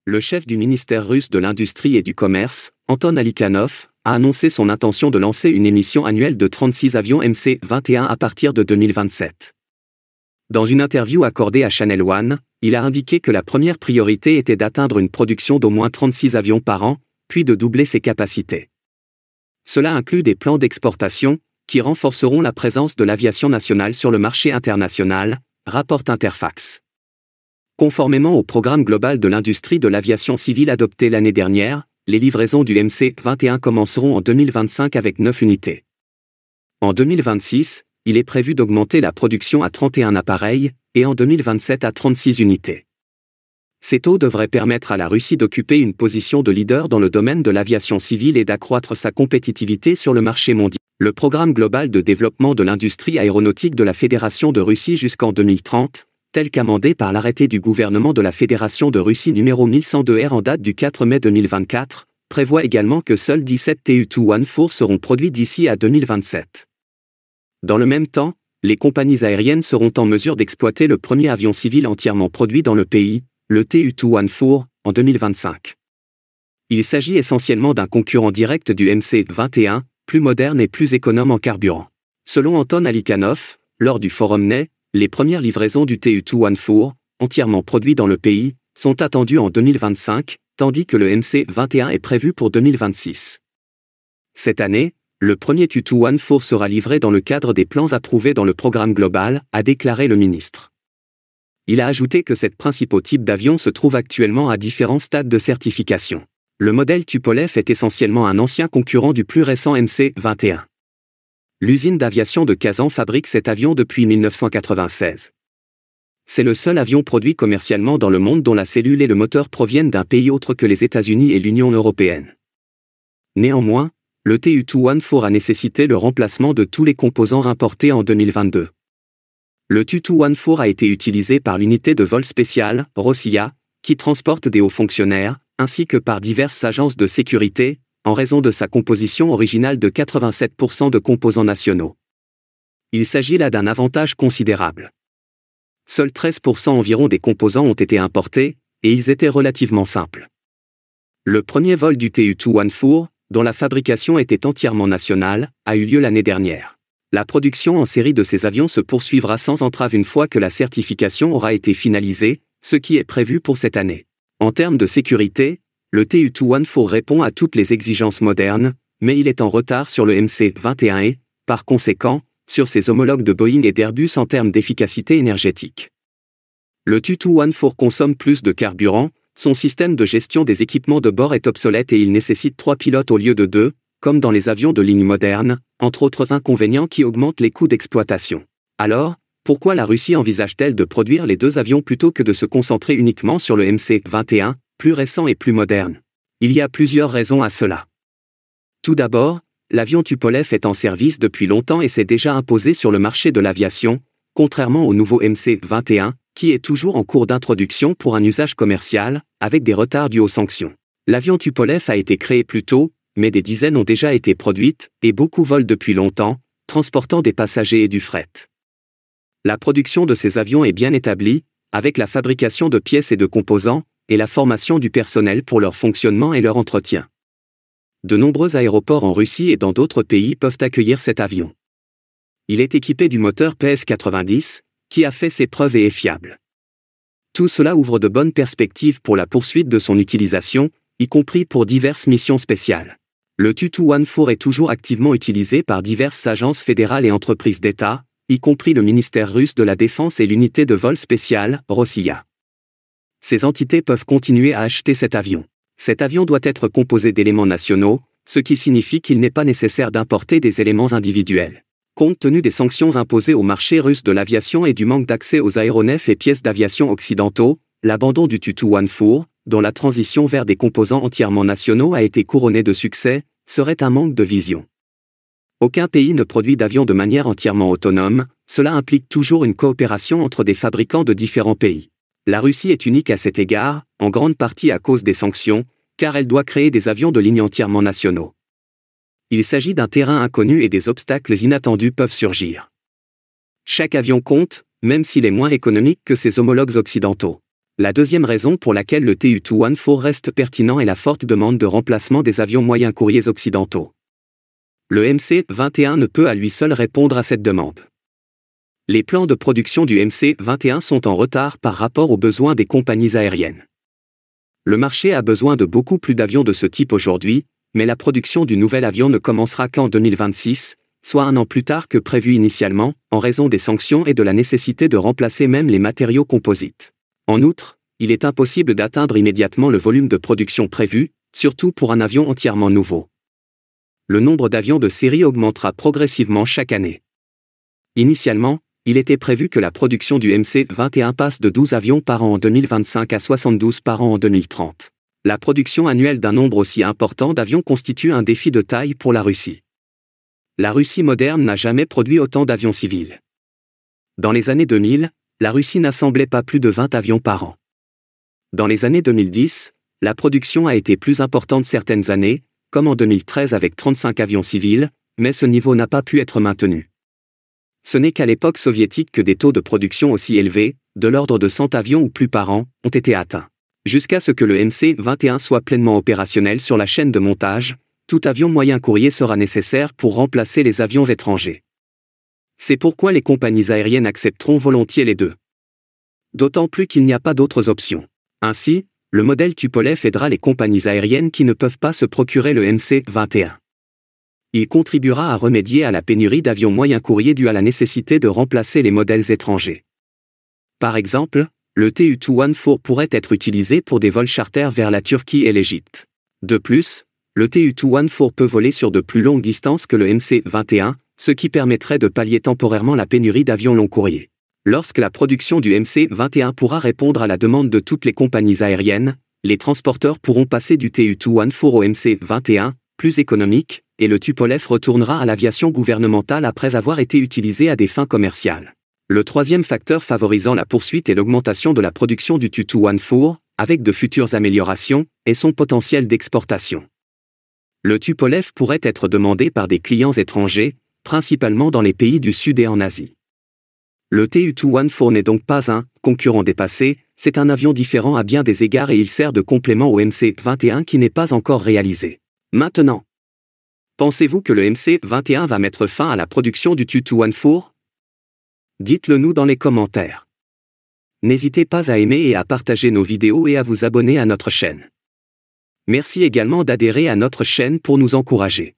Le chef du ministère russe de l'Industrie et du Commerce, Anton Alikhanov, a annoncé son intention de lancer une émission annuelle de 36 avions MC-21 à partir de 2027. Dans une interview accordée à Channel One, il a indiqué que la première priorité était d'atteindre une production d'au moins 36 avions par an, puis de doubler ses capacités. Cela inclut des plans d'exportation, qui renforceront la présence de l'aviation nationale sur le marché international, rapporte Interfax. Conformément au programme global de l'industrie de l'aviation civile adopté l'année dernière, les livraisons du MC-21 commenceront en 2025 avec 9 unités. En 2026, il est prévu d'augmenter la production à 31 appareils, et en 2027 à 36 unités. Ces taux devraient permettre à la Russie d'occuper une position de leader dans le domaine de l'aviation civile et d'accroître sa compétitivité sur le marché mondial. Le programme global de développement de l'industrie aéronautique de la Fédération de Russie jusqu'en 2030, tel qu'amendé par l'arrêté du gouvernement de la Fédération de Russie numéro 1102R en date du 4 mai 2024, prévoit également que seuls 17 Tu-214 seront produits d'ici à 2027. Dans le même temps, les compagnies aériennes seront en mesure d'exploiter le premier avion civil entièrement produit dans le pays, le Tu-214, en 2025. Il s'agit essentiellement d'un concurrent direct du MC-21, plus moderne et plus économe en carburant. Selon Anton Alikhanov, lors du Forum NEI, les premières livraisons du Tu-214, entièrement produit dans le pays, sont attendues en 2025, tandis que le MC-21 est prévu pour 2026. Cette année, le premier Tu-214 sera livré dans le cadre des plans approuvés dans le programme global, a déclaré le ministre. Il a ajouté que ces principaux types d'avions se trouvent actuellement à différents stades de certification. Le modèle Tupolev est essentiellement un ancien concurrent du plus récent MC-21. L'usine d'aviation de Kazan fabrique cet avion depuis 1996. C'est le seul avion produit commercialement dans le monde dont la cellule et le moteur proviennent d'un pays autre que les États-Unis et l'Union européenne. Néanmoins, le Tu-214 a nécessité le remplacement de tous les composants importés en 2022. Le Tu-214 a été utilisé par l'unité de vol spéciale, Rossiya, qui transporte des hauts fonctionnaires, ainsi que par diverses agences de sécurité, en raison de sa composition originale de 87% de composants nationaux. Il s'agit là d'un avantage considérable. Seuls 13% environ des composants ont été importés, et ils étaient relativement simples. Le premier vol du Tu-214, dont la fabrication était entièrement nationale, a eu lieu l'année dernière. La production en série de ces avions se poursuivra sans entrave une fois que la certification aura été finalisée, ce qui est prévu pour cette année. En termes de sécurité, le Tu-214 répond à toutes les exigences modernes, mais il est en retard sur le MC-21 et, par conséquent, sur ses homologues de Boeing et d'Airbus en termes d'efficacité énergétique. Le Tu-214 consomme plus de carburant, son système de gestion des équipements de bord est obsolète et il nécessite 3 pilotes au lieu de 2, comme dans les avions de ligne modernes, entre autres inconvénients qui augmentent les coûts d'exploitation. Alors, pourquoi la Russie envisage-t-elle de produire les deux avions plutôt que de se concentrer uniquement sur le MC-21, plus récent et plus moderne? Il y a plusieurs raisons à cela. Tout d'abord, l'avion Tupolev est en service depuis longtemps et s'est déjà imposé sur le marché de l'aviation, contrairement au nouveau MC-21, qui est toujours en cours d'introduction pour un usage commercial, avec des retards dus aux sanctions. L'avion Tupolev a été créé plus tôt, mais des dizaines ont déjà été produites, et beaucoup volent depuis longtemps, transportant des passagers et du fret. La production de ces avions est bien établie, avec la fabrication de pièces et de composants, et la formation du personnel pour leur fonctionnement et leur entretien. De nombreux aéroports en Russie et dans d'autres pays peuvent accueillir cet avion. Il est équipé du moteur PS-90, qui a fait ses preuves et est fiable. Tout cela ouvre de bonnes perspectives pour la poursuite de son utilisation, y compris pour diverses missions spéciales. Le Tu-214 est toujours activement utilisé par diverses agences fédérales et entreprises d'État, y compris le ministère russe de la Défense et l'unité de vol spéciale, Rossiya. Ces entités peuvent continuer à acheter cet avion. Cet avion doit être composé d'éléments nationaux, ce qui signifie qu'il n'est pas nécessaire d'importer des éléments individuels. Compte tenu des sanctions imposées au marché russe de l'aviation et du manque d'accès aux aéronefs et pièces d'aviation occidentaux, l'abandon du Tu-214, dont la transition vers des composants entièrement nationaux a été couronnée de succès, serait un manque de vision. Aucun pays ne produit d'avions de manière entièrement autonome, cela implique toujours une coopération entre des fabricants de différents pays. La Russie est unique à cet égard, en grande partie à cause des sanctions, car elle doit créer des avions de ligne entièrement nationaux. Il s'agit d'un terrain inconnu et des obstacles inattendus peuvent surgir. Chaque avion compte, même s'il est moins économique que ses homologues occidentaux. La deuxième raison pour laquelle le Tu-214 reste pertinent est la forte demande de remplacement des avions moyens courriers occidentaux. Le MC-21 ne peut à lui seul répondre à cette demande. Les plans de production du MC-21 sont en retard par rapport aux besoins des compagnies aériennes. Le marché a besoin de beaucoup plus d'avions de ce type aujourd'hui, mais la production du nouvel avion ne commencera qu'en 2026, soit un an plus tard que prévu initialement, en raison des sanctions et de la nécessité de remplacer même les matériaux composites. En outre, il est impossible d'atteindre immédiatement le volume de production prévu, surtout pour un avion entièrement nouveau. Le nombre d'avions de série augmentera progressivement chaque année. Initialement, il était prévu que la production du MC-21 passe de 12 avions par an en 2025 à 72 par an en 2030. La production annuelle d'un nombre aussi important d'avions constitue un défi de taille pour la Russie. La Russie moderne n'a jamais produit autant d'avions civils. Dans les années 2000, la Russie n'assemblait pas plus de 20 avions par an. Dans les années 2010, la production a été plus importante certaines années, comme en 2013 avec 35 avions civils, mais ce niveau n'a pas pu être maintenu. Ce n'est qu'à l'époque soviétique que des taux de production aussi élevés, de l'ordre de 100 avions ou plus par an, ont été atteints. Jusqu'à ce que le MC-21 soit pleinement opérationnel sur la chaîne de montage, tout avion moyen courrier sera nécessaire pour remplacer les avions étrangers. C'est pourquoi les compagnies aériennes accepteront volontiers les deux. D'autant plus qu'il n'y a pas d'autres options. Ainsi, le modèle Tupolev aidera les compagnies aériennes qui ne peuvent pas se procurer le MC-21. Il contribuera à remédier à la pénurie d'avions moyens courriers due à la nécessité de remplacer les modèles étrangers. Par exemple, le Tu-214 pourrait être utilisé pour des vols charters vers la Turquie et l'Égypte. De plus, le Tu-214 peut voler sur de plus longues distances que le MC-21, ce qui permettrait de pallier temporairement la pénurie d'avions long courriers. Lorsque la production du MC-21 pourra répondre à la demande de toutes les compagnies aériennes, les transporteurs pourront passer du Tu-214 au MC-21, plus économique, et le Tupolev retournera à l'aviation gouvernementale après avoir été utilisé à des fins commerciales. Le troisième facteur favorisant la poursuite et l'augmentation de la production du Tu-214, avec de futures améliorations, est son potentiel d'exportation. Le Tupolev pourrait être demandé par des clients étrangers, principalement dans les pays du Sud et en Asie. Le Tu-214 n'est donc pas un concurrent dépassé, c'est un avion différent à bien des égards et il sert de complément au MC-21 qui n'est pas encore réalisé. Maintenant, pensez-vous que le MC-21 va mettre fin à la production du Tu-214 ? Dites-le nous dans les commentaires. N'hésitez pas à aimer et à partager nos vidéos et à vous abonner à notre chaîne. Merci également d'adhérer à notre chaîne pour nous encourager.